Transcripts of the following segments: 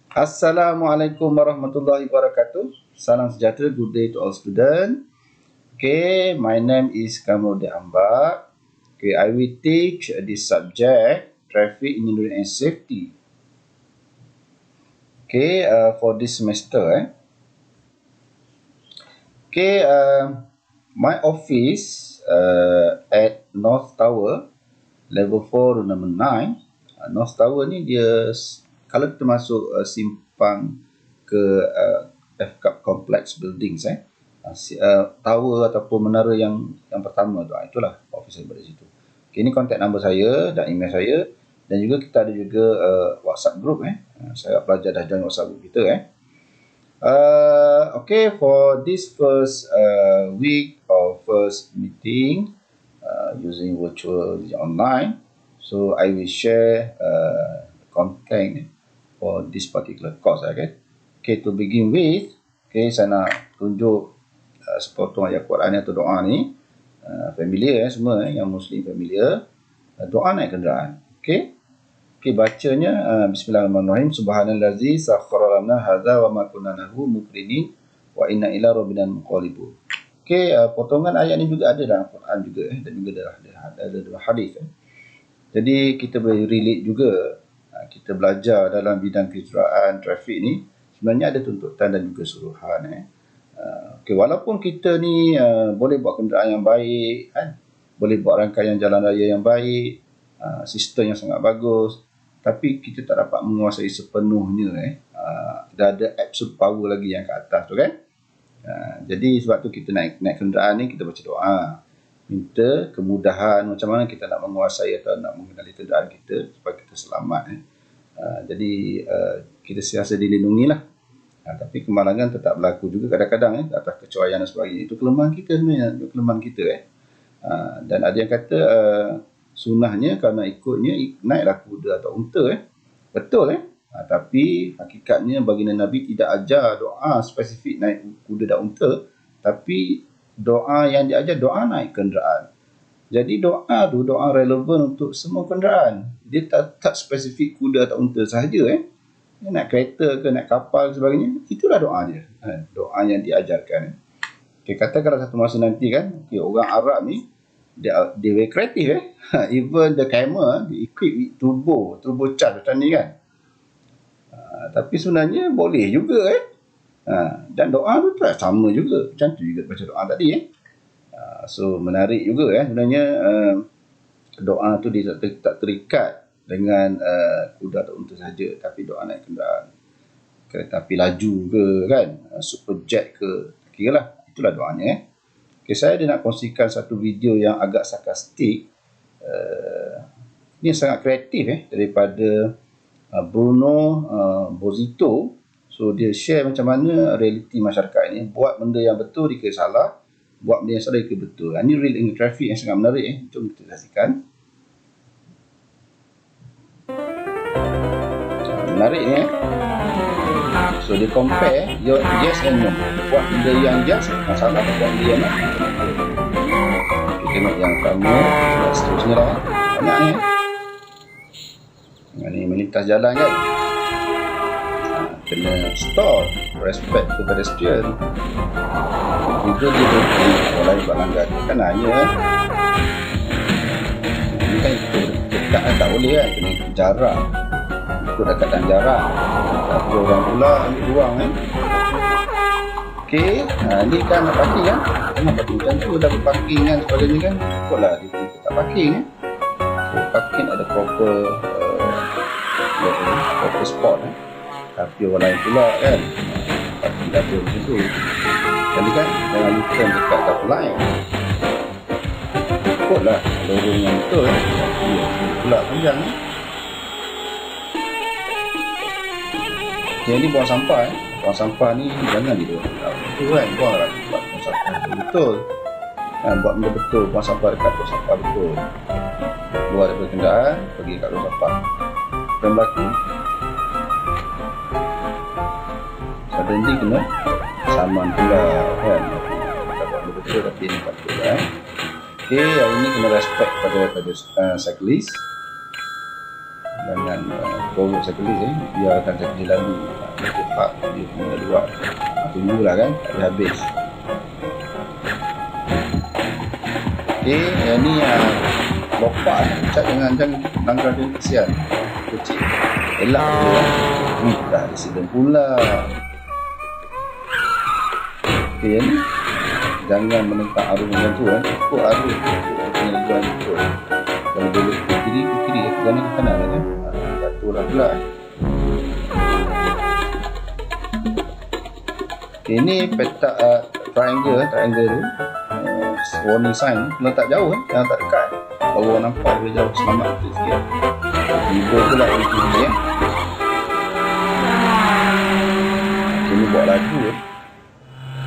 Assalamualaikum warahmatullahi wabarakatuh. Salam sejahtera, good day to all students. Okay, my name is Kamrudin Ambak. Okay, I will teach this subject, Traffic Engineering and Safety. Okay, for this semester. Okay, my office at North Tower, level 4, room number 9. North Tower ni dia, kalau kita masuk simpang ke FCAP Complex Buildings, tower ataupun menara yang pertama tu, itulah office saya berada situ. Okay, ini contact number saya dan email saya, dan juga kita ada juga WhatsApp group. Saya pelajar dah join WhatsApp group kita. Okay, for this first week or first meeting using virtual online, so I will share content for this particular course. Okay, to begin with, okay, saya nak tunjuk sepotong ayat Quran atau doa ni. Familiar semua, yang Muslim familiar. Doa naik kenderaan. Okay, bacanya Bismillahirrahmanirrahim. Subhanallazi sakhkhara lana hadza wa ma kunna lahu muqrinin wa inna ila rabbina munqalibun. Okay, potongan ayat ni juga ada dalam Quran juga, dan juga ada dalam hadis. Jadi kita boleh relate juga. Kita belajar dalam bidang kejuruteraan trafik ni, sebenarnya ada tuntutan dan juga suruhan. Okay, walaupun kita ni boleh buat kenderaan yang baik, boleh buat rangkaian jalan raya yang baik, sistem yang sangat bagus, tapi kita tak dapat menguasai sepenuhnya. Dah ada absolute power lagi yang ke atas tu kan. Jadi sebab tu kita naik kenderaan ni, kita baca doa, minta kemudahan macam mana kita nak menguasai atau nak mengenali kenderaan kita supaya kita selamat. Jadi kita sentiasa dilindungi lah. Tapi kemalangan tetap berlaku juga kadang-kadang, atas kecuaian dan sebagainya. Itu kelemahan kita sebenarnya, kelemahan kita. Dan ada yang kata sunnahnya kalau nak ikutnya naiklah kuda atau unta. Betul. Tapi hakikatnya baginda Nabi tidak ajar doa spesifik naik kuda dan unta, tapi doa yang diajar doa naik kenderaan. Jadi doa tu doa relevan untuk semua kenderaan. Dia tak spesifik kuda atau unta sahaja. Nak kereta ke nak kapal ke sebagainya, itulah doa dia. Doa yang diajarkan. Okay, katakanlah satu masa nanti kan, okay, orang Arab ni dia very kreatif. Even the camera dia equip with turbo charge macam ni kan. Tapi sebenarnya boleh juga. Dan doa tu tak sama juga, macam tu juga baca doa tadi. So menarik juga sebenarnya. Doa tu dia tak terikat dengan kuda atau unta saja, tapi doa naik kenderaan, kereta api laju ke kan, superjet ke, kira lah, itulah doanya. Okay, saya nak kongsikan satu video yang agak sarkastik. Ini sangat kreatif daripada Bruno Bozito. So dia share macam mana realiti masyarakat ini, buat benda yang betul dikira salah, buat benda yang salah dikira betul. Ini real in traffic yang sangat menarik. Jom kita saksikan. Menarik ni. So dia compare your yes and no. Buat benda yang yes masalah, buat benda yang no. Kita tengok yang pertama, seterusnya lah. Banyak ni. Ini melintas jalan kan. Kena stop, respect to pedestrian. Juga dia berhenti, orang lain buat langgar. Kan hanya ini kan dekat tak boleh kan, kena jarak, ikut dekatan jarak. Tapi orang pula ambil ruang Okay, ni kan nak parking kan. Nak parking macam tu, dah berparking kan sebagainya kan. Ikutlah dia tak parking So parking ada proper spot Tapi orang lain pula kan parking double macam tu. Jadi kan jangan lupa dekat double line. Ikutlah lorong yang betul pula panjang Okay, ni buang sampah Buang sampah ni jangan dia betul kan, buang sampah betul buat benda betul, buang sampah dekat buang sampah betul. Keluar daripada kenderaan, pergi kat buang sampah. Dan berlaku suddenly kena saman pula kan. Tak buat benda betul tapi ni tak betul Okay, hari ni kena respect pada cyclist. Jangan forward cyclist biarkan cyclist lalu, cepat dia punya luar, tunggulah kan habis. Okey, yang ni lopak cat jangan langgar dia kesian kecil, elak dulu ni dah accident pula. Okey, yang ni jangan menentang arus macam tu ikut arus, kena jalan ikut. Kalau boleh ke kiri, jangan ke kanan kan. Jatuh lah pula. Okay, ni petak triangle tu. Warning sign kena tak jauh jangan tak dekat. Baru orang nampak dia jauh, selamat sikit. Tiba pula itu ni Okay, ni buat lagu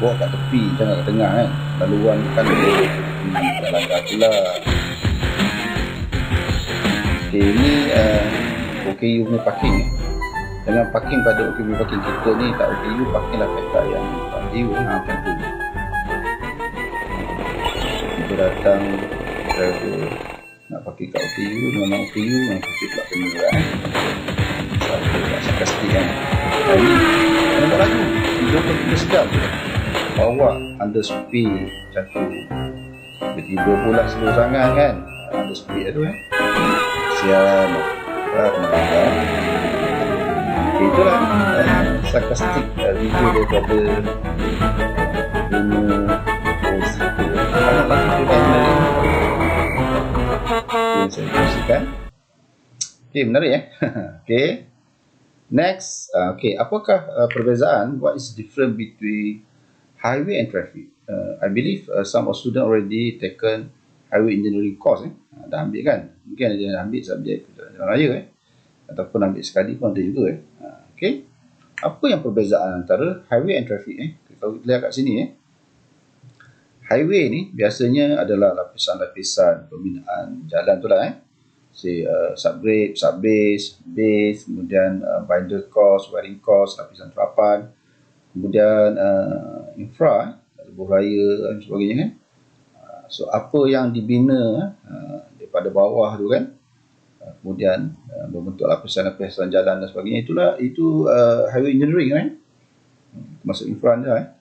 bawa kat tepi, jangan kat tengah kan. Laluan kan dia langgar pula. Okay, ni OKU punya parking Jangan parking pada OKU parking. Kita ni tak OKU, parking lah petak yang OKU macam tu. Kita datang driver nak parking kat OKU, memang OKU yang kita pula kena kan. Satu tak sarkastik kan. Ni kena buat lagu 30 sejam bawa under speed macam tu. Tiba-tiba pula slow sangat kan, under speed tu sian itulah sarkastik video daripada Bruno Rosito. Kalau lagi kita saya kongsikan. Okay, menarik Okay, next. Okay, apakah perbezaan, what is the difference between highway and traffic? I believe some of students already taken highway engineering course dah ambil kan. Mungkin ada yang ambil subjek jalan raya ataupun ambil sekali pun ada juga Okay, apa yang perbezaan antara highway and traffic Kalau kita lihat kat sini highway ni biasanya adalah lapisan-lapisan pembinaan jalan tu lah say subgrade, subbase, base, kemudian binder course, wiring course, lapisan terapan, kemudian infra, lebuh raya dan sebagainya kan. So apa yang dibina daripada bawah tu kan, kemudian membentuk lapisan-lapisan jalan dan sebagainya, itu highway engineering kan, masuk infra dah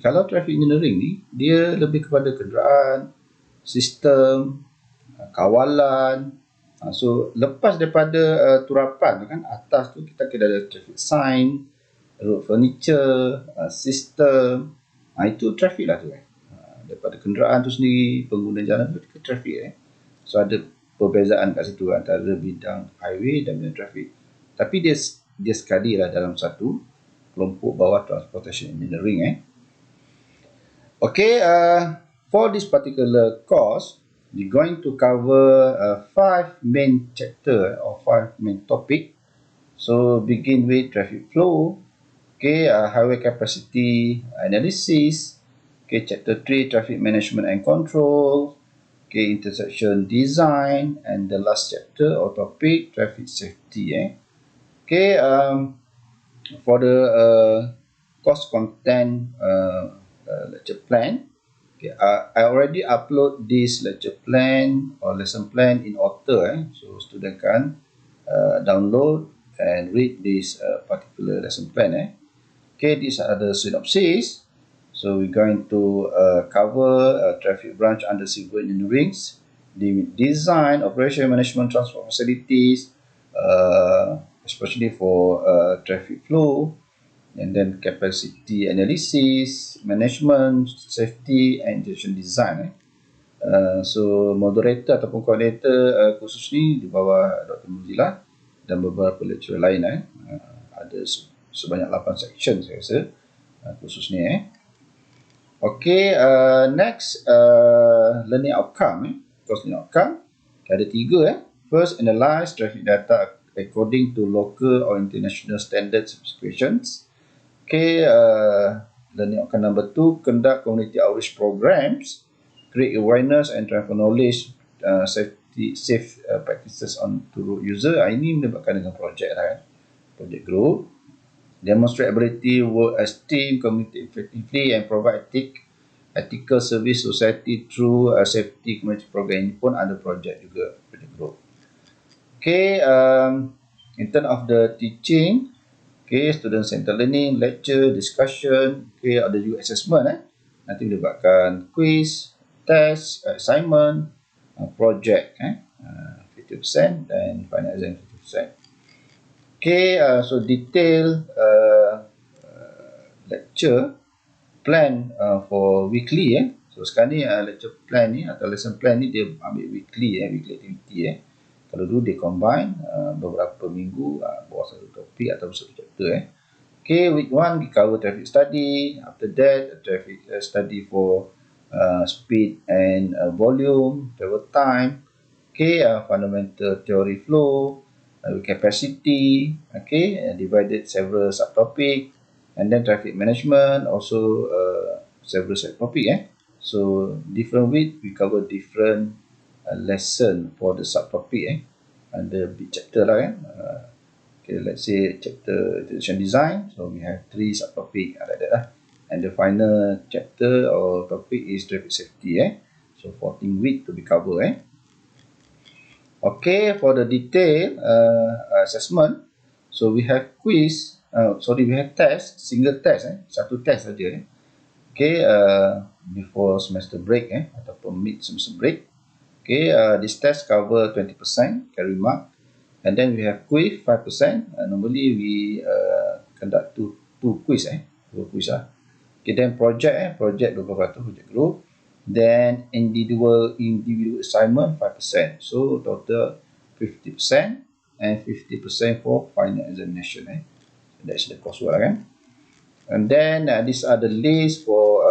Kalau traffic engineering ni dia lebih kepada kenderaan, sistem, kawalan. So lepas daripada turapan kan, atas tu kita kena ada traffic sign, road furniture, sistem, itu traffic lah tu daripada kenderaan tu sendiri, pengguna jalan tu ke traffic So ada perbezaan kat situ antara bidang highway dan bidang traffic. Tapi dia sekali lah dalam satu kelompok bawah transportation engineering Okay, for this particular course, we're going to cover 5 main chapter or 5 main topic. So begin with traffic flow, highway capacity analysis, chapter 3 traffic management and control, intersection design, and the last chapter or topic traffic safety for the course content lecture plan, I already upload this lecture plan or lesson plan in Author so student can download and read this particular lesson plan these are the synopsis. So we're going to cover traffic branch under civil engineering, design, operation, management, transport facilities, especially for traffic flow, and then capacity analysis, management, safety, and intersection design. So moderator ataupun koordinator khusus ni di bawah Dr. Muzila dan beberapa lecturer lain ada sebanyak 8 section saya rasa khusus ni Okay, next learning outcome course learning outcome ada 3 First, analyze traffic data according to local or international standard specifications. Learning outcome number 2, conduct community outreach programs, create awareness and transfer knowledge, safe practices on to road user. Ini melibatkan dengan projek project group. Demonstrate ability work as team, community effectively, and provide ethical service society through safety community program. Ini pun ada project juga, project group. In terms of the teaching, okay, student-centered learning, lecture, discussion, okay, ada juga assessment. Nanti melibatkan quiz, test, assignment, project, 50% dan final exam 50%. Okay, so detail lecture plan for weekly. So sekarang ni lecture plan ni atau lesson plan ni dia ambil weekly activity. Kalau dulu dia combine beberapa minggu bawah satu topik atau satu chapter. Okay, week 1 we cover traffic study. After that, traffic study for speed and volume, travel time. Okay, fundamental theory flow, capacity. Okay, divided several subtopic, and then traffic management also several subtopic. So different week we cover different lesson for the subtopic under big chapter lah. Okay, let's say chapter intelligent design. So we have 3 subtopic like that lah. And the final chapter or topic is traffic safety. So 14 week to be covered. Okay, for the detail assessment, so we have quiz. We have test, single test. Satu test saja. Okay, before semester break ataupun mid semester break. Okay, this test cover 20% carry mark, and then we have quiz 5%. Normally we conduct two quiz. Dua quiz lah. Okay, then project 20% project group. Then individual assignment 5%. So total 50% and 50% for final examination. That's the coursework kan. And then these are the list for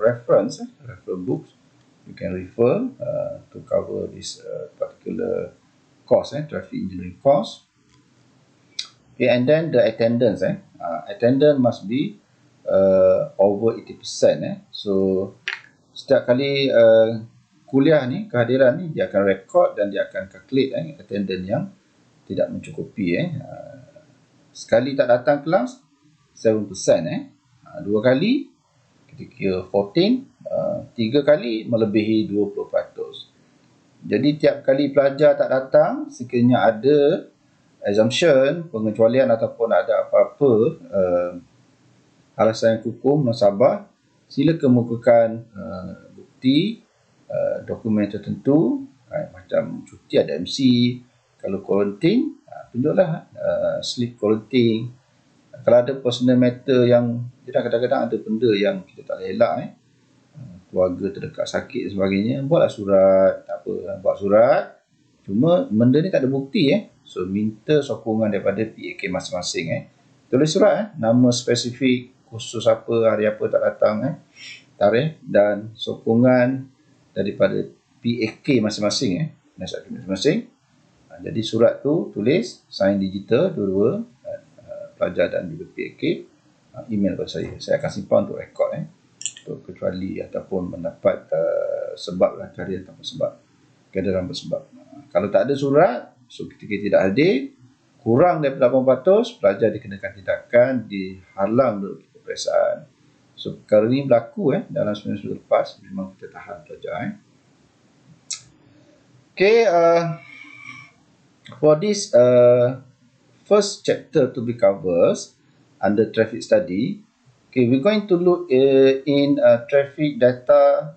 reference books. You can refer to cover this particular course, traffic engineering course. Okay, and then the attendance. Attendance must be over 80%. So setiap kali kuliah ni, kehadiran ni, dia akan record dan dia akan calculate attendance yang tidak mencukupi. Sekali tak datang kelas 7%. Dua kali ketika 14, 3 kali melebihi 20%. Jadi tiap kali pelajar tak datang, sekiranya ada assumption, pengecualian ataupun ada apa-apa alasan yang kukuh, musabah, sila kemukakan bukti, dokumen tertentu, macam cuti ada MC, kalau quarantine, tunjuklah slip quarantine. Kalau ada personal matter yang kadang-kadang ada benda yang kita tak boleh elak, keluarga terdekat sakit dan sebagainya, buatlah surat, tak apa, buat surat. Cuma benda ni tak ada bukti. So minta sokongan daripada PAK masing-masing. Tulis surat, nama spesifik, khusus apa, hari apa tak datang, tarikh dan sokongan daripada PAK masing-masing, masing-masing. Jadi surat tu tulis, sign digital dua-dua, pelajar dan juga PAK, email kepada saya. Saya akan simpan untuk rekod, untuk kecuali ataupun mendapat sebab cari ataupun sebab kehadiran bersebab. Kalau tak ada surat, so ketika tidak hadir, kurang daripada 8%, pelajar dikenakan tindakan, dihalang dari peperiksaan. So perkara ini berlaku dalam semester lepas, memang kita tahan pelajar. Okay, for this first chapter to be covered under traffic study, okay, we're going to look in traffic data,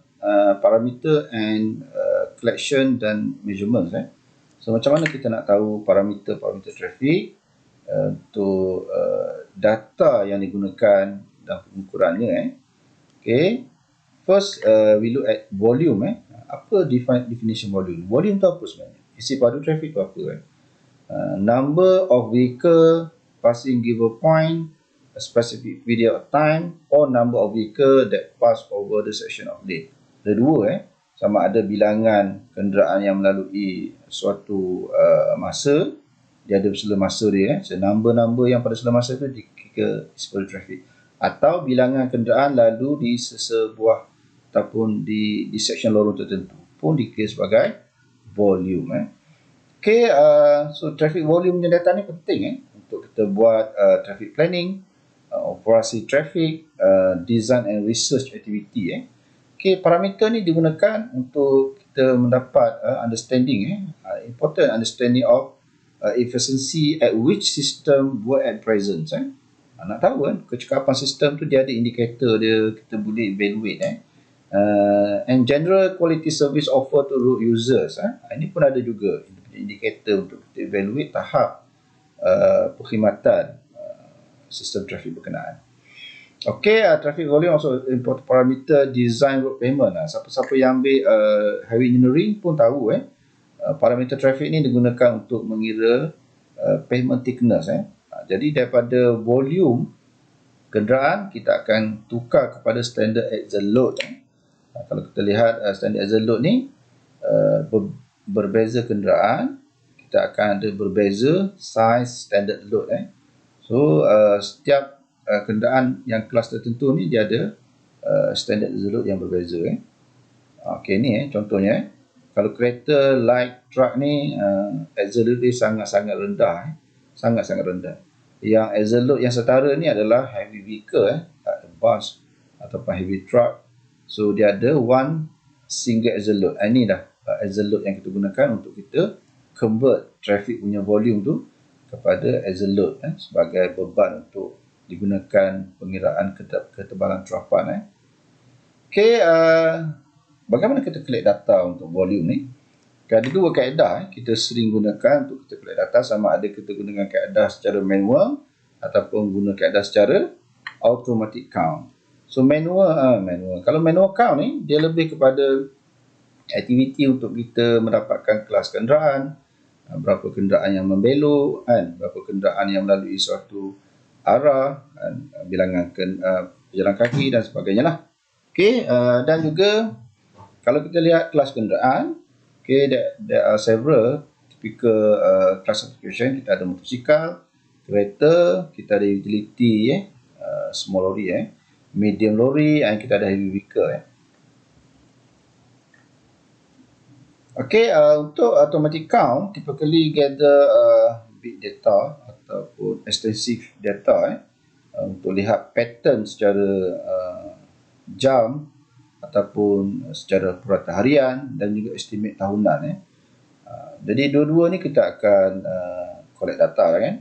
parameter and collection dan measurements. So macam mana kita nak tahu parameter traffic, untuk data yang digunakan dan pengukurannya. Okay, first we look at volume. Apa definition volume? Volume tu apa sebenarnya? Isi padu traffic tu apa? Number of vehicle passing given point, a specific period of time, or number of vehicle that pass over the section of lane. Ada dua, sama ada bilangan kenderaan yang melalui suatu masa, dia ada sela masa dia, so number yang pada sela masa tu dikira sebagai traffic, atau bilangan kenderaan lalu di sebuah ataupun di section lorong tertentu pun dikira sebagai volume. Okay, so traffic volume punya data ni penting untuk kita buat traffic planning, operasi traffic, design and research activity. Okay, parameter ni digunakan untuk kita mendapat understanding, important understanding of efficiency at which system work at present. Nak tahu kan, kecekapan sistem tu dia ada indikator dia, kita boleh evaluate. And general quality service offer to road users. Ini pun ada juga indikator untuk kita evaluate tahap perkhidmatan sistem trafik berkenaan. Okay, traffic volume also important parameter design road payment. Siapa-siapa yang ambil highway engineering pun tahu parameter trafik ni digunakan untuk mengira pavement thickness. Jadi daripada volume kenderaan kita akan tukar kepada standard axle load. Kalau kita lihat standard axle load ni berbeza kenderaan, kita akan ada berbeza size standard load. So setiap kenderaan yang kelas tertentu ni dia ada standard axle load yang berbeza. Okey, ni contohnya. Kalau kereta light truck ni axle load dia sangat-sangat rendah. Sangat-sangat rendah. Yang axle load yang setara ni adalah heavy vehicle, bus ataupun heavy truck. So dia ada one single axle load. Ini dah axle load yang kita gunakan untuk kita convert traffic punya volume tu kepada axle load sebagai beban untuk digunakan pengiraan ketebalan terapan. Okey, bagaimana kita collect data untuk volume ni? Ada dua kaedah kita sering gunakan untuk kita collect data, sama ada kita gunakan kaedah secara manual ataupun guna kaedah secara automatic count. So manual. Kalau manual count ni dia lebih kepada aktiviti untuk kita mendapatkan kelas kenderaan, berapa kenderaan yang membelok, berapa kenderaan yang melalui suatu arah, bilangan pejalan kaki dan sebagainya lah. Okey, dan juga kalau kita lihat kelas kenderaan, okay, there are several typical classification. Kita ada motosikal, kereta, kita ada utility, small lorry, medium lorry, dan kita ada heavy vehicle. Okay, untuk automatic count, typically gather big data ataupun extensive data untuk lihat pattern secara jam ataupun secara purata harian dan juga estimate tahunan. Jadi dua-dua ni kita akan collect data kan,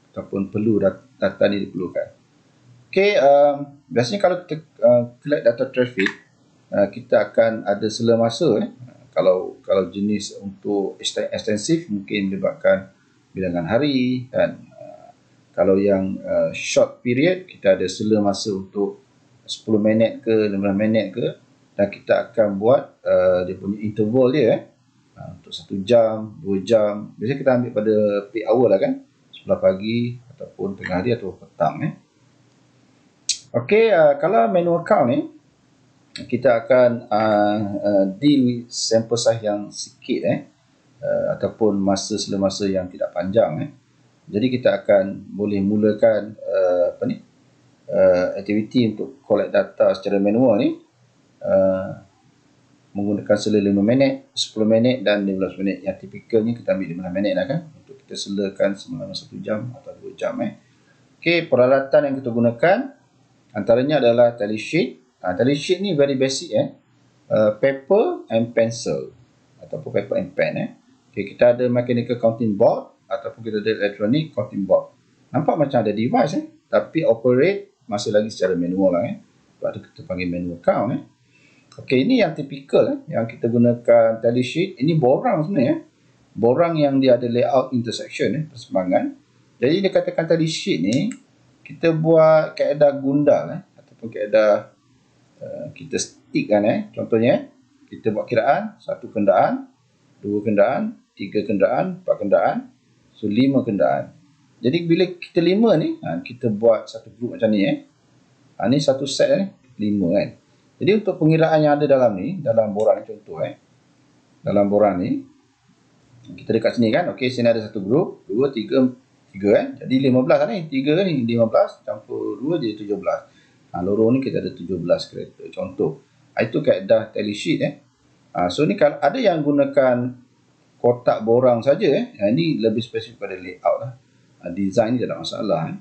ataupun perlu data ni diperlukan. Okey, biasanya kalau kita collect data traffic, kita akan ada sela masa. Kalau jenis untuk ekstensif mungkin melibatkan bilangan hari kan. Kalau yang short period, kita ada sela masa untuk 10 minit ke 15 minit ke, dan kita akan buat dia punya interval dia untuk 1 jam, 2 jam. Biasanya kita ambil pada peak hour lah kan, sebelah pagi ataupun tengah hari atau petang. Okey, kalau manual count ni kita akan deal with sample size yang sikit ataupun sela masa yang tidak panjang. Jadi kita akan boleh mulakan aktiviti untuk collect data secara manual ni menggunakan sela 5 minit, 10 minit dan 15 minit. Yang tipikalnya kita ambil 15 minit lah kan, untuk kita selakan selama 1 jam atau 2 jam. Okey, peralatan yang kita gunakan antaranya adalah tally sheet. Tally sheet ni very basic, paper and pencil ataupun paper and pen. Okay, kita ada mechanical counting board ataupun kita ada electronic counting board. Nampak macam ada device, tapi operate masih lagi secara manual lah. Sebab tu kita panggil manual count. Okay, ini yang typical yang kita gunakan tally sheet. Ini borang sebenarnya, borang yang dia ada layout intersection, persimpangan. Jadi dia katakan tally sheet ni kita buat kaedah gundal ataupun kaedah kita stick kan. Contohnya kita buat kiraan 1 kenderaan, 2 kenderaan, 3 kenderaan, 4 kenderaan, so 5 kenderaan. Jadi bila kita 5 ni, kita buat satu group macam ni. Ni satu set 5 kan. Jadi untuk pengiraan yang ada dalam ni, dalam borang ni contoh dalam borang ni, kita dekat sini kan. Okey, sini ada satu group, 2, 3 kan. Jadi 15 ni, 3 ni 15 campur 2 jadi 17. Lorong ni kita ada 17 kereta contoh. Itu kaedah tally sheet. So ni kalau ada yang gunakan kotak borang saja, ini lebih spesifik pada layout lah. Design ni tak ada masalah.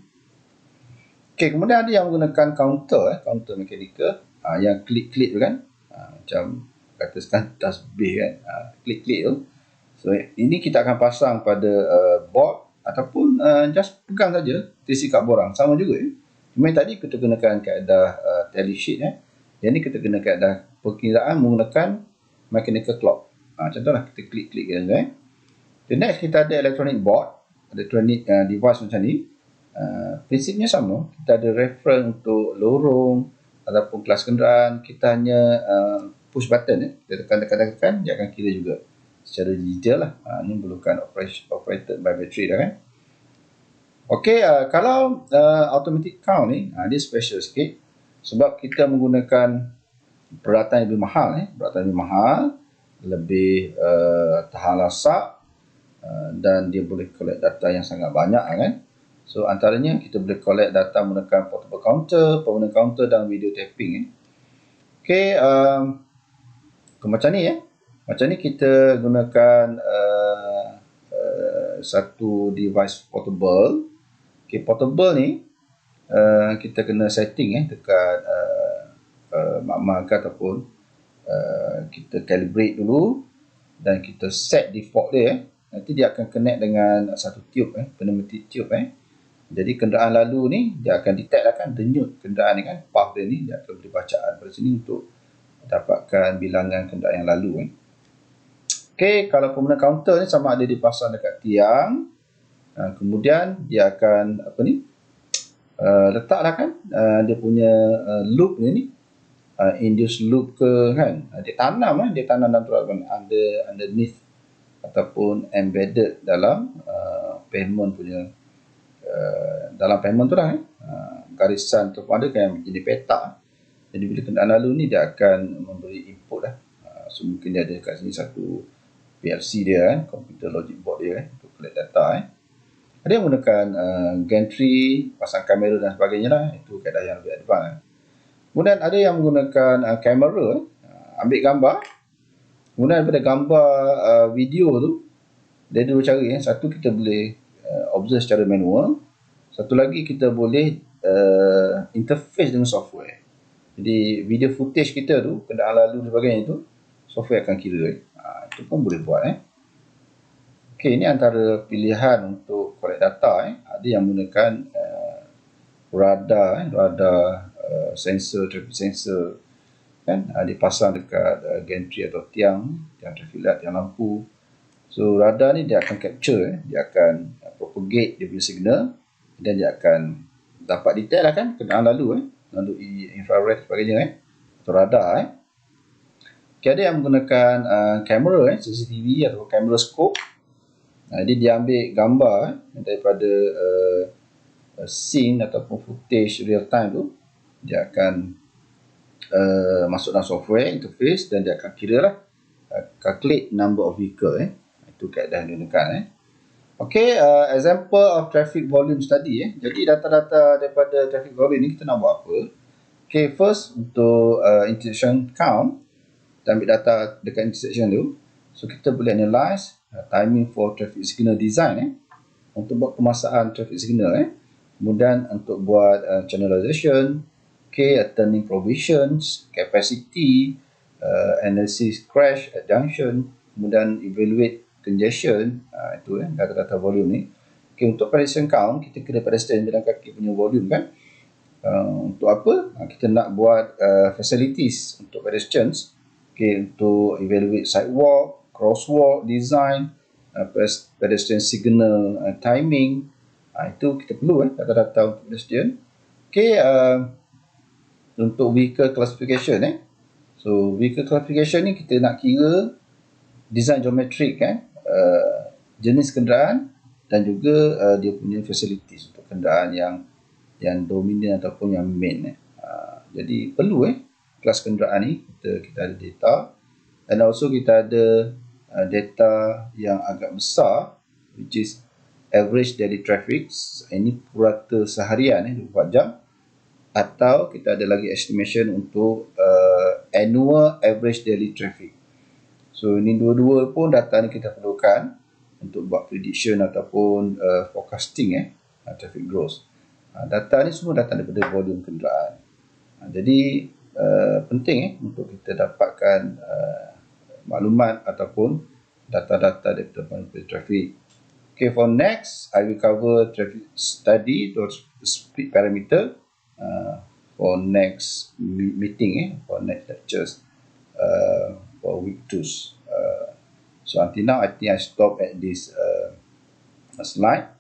Okey, kemudian ada yang menggunakan counter, counter mechanical, yang klik-klik tu kan. Macam kata sekarang tasbih kan. Klik-klik tu. So ini kita akan pasang pada board ataupun just pegang saja TC kad borang, sama juga Cuma yang tadi kita gunakan kaedah tally sheet Yang ni kita guna kaedah perkiraan menggunakan mechanical clock. Contohlah kita klik-klik saja The next kita ada electronic board, electronic device macam ni. Prinsipnya sama, kita ada reference untuk lorong ataupun kelas kenderaan, kita hanya push button kita tekan, dia akan kira juga secara digital lah. Ini memerlukan operated by battery dah kan. Okey, kalau automatic count ni, dia special sikit sebab kita menggunakan peralatan yang lebih mahal lebih tahan lasak dan dia boleh collect data yang sangat banyak kan. So antaranya kita boleh collect data menggunakan portable counter, permanent counter dan video tapping Okey, macam ni Macam ni kita gunakan satu device portable. Okey, portable ni kita kena setting dekat mark ataupun kita calibrate dulu dan kita set default dia Nanti dia akan connect dengan satu tube pneumatic tube Jadi kenderaan lalu ni dia akan detect lah kan denyut kenderaan ni kan, path dia ni dia akan beri bacaan pada sini untuk dapatkan bilangan kenderaan yang lalu Okey, kalau permanent counter ni sama ada dipasang dekat tiang, kemudian dia akan letaklah kan dia punya loop ni induce loop ke kan, dia tanam dalam peralatan underneath ataupun embedded dalam payment punya dalam payment tu lah garisan tu ada kan jadi petak. Jadi bila kenderaan lalu ni dia akan memberi input so mungkin dia ada kat sini satu PLC dia computer logic board dia untuk collect data Ada yang menggunakan gantry, pasang kamera dan sebagainya lah, itu kaedah yang lebih advance Kemudian ada yang menggunakan kamera ambil gambar. Kemudian daripada gambar video tu dia ada dua cara Satu kita boleh observe secara manual. Satu lagi kita boleh interface dengan software. Jadi video footage kita tu, kenderaan lalu dan sebagainya tu, software akan kira itu pun boleh buat Okey, ini antara pilihan untuk collect data Ada yang menggunakan radar sensor, traffic sensor kan, dipasang dekat gantry atau tiang traffic light, tiang lampu. So radar ni dia akan capture dia akan propagate dia punya signal dan dia akan dapat detect lah kan kenderaan lalu melalui infrared sebagainya atau radar Okay, ada yang menggunakan kamera CCTV atau kamera scope. Jadi dia ambil gambar daripada scene ataupun footage real time tu, dia akan masuk dalam software interface dan dia akan kira lah calculate number of vehicle itu kaedah yang digunakan Okay, example of traffic volume study Jadi data-data daripada traffic volume ni kita nak buat apa? Okay, first untuk intersection count, kita ambil data dekat intersection tu. So kita boleh analyze timing for traffic signal design untuk buat pemasangan traffic signal kemudian untuk buat channelization, turning provisions, capacity, analysis crash at junction, kemudian evaluate congestion, itu data-data volume ni. Untuk pedestrian count, kita kira pedestrian jalan kaki punya volume kan. Untuk apa? Kita nak buat facilities untuk pedestrians. Untuk evaluate sidewalk, crosswalk design, pedestrian signal timing. Itu kita perlu data-data untuk pedestrian. Untuk vehicle classification So vehicle classification ni kita nak kira design geometrik jenis kenderaan dan juga dia punya facilities untuk kenderaan yang dominan ataupun yang main jadi perlu kelas kenderaan ni kita ada data dan also kita ada data yang agak besar which is average daily traffic. Ini purata seharian 24 jam, atau kita ada lagi estimation untuk annual average daily traffic. So ini dua-dua pun data ni kita perlukan untuk buat prediction ataupun forecasting traffic growth. Data ni semua datang daripada volume kenderaan. Jadi penting untuk kita dapatkan maklumat ataupun data-data daripada traffic. Okay, for next, I will cover traffic study or speed parameter for next meeting, for next lectures for week 2. So until now, I think I stop at this slide.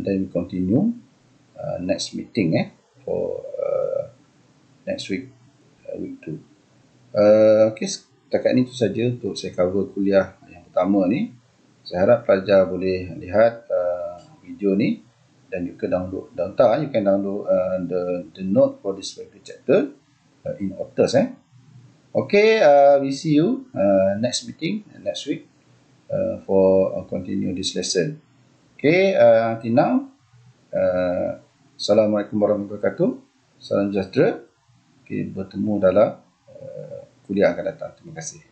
Then we continue next meeting for next week, week 2. Okay, setakat ni tu saja untuk saya cover kuliah yang pertama ni. Saya harap pelajar boleh lihat video ni dan you can download you can download the note for this chapter in Otters. Okay, we see you next meeting next week for continue this lesson. Okay, until now, Assalamualaikum warahmatullahi wabarakatuh. Salam sejahtera. Okay, bertemu dalam kuliah akan datang. Terima kasih.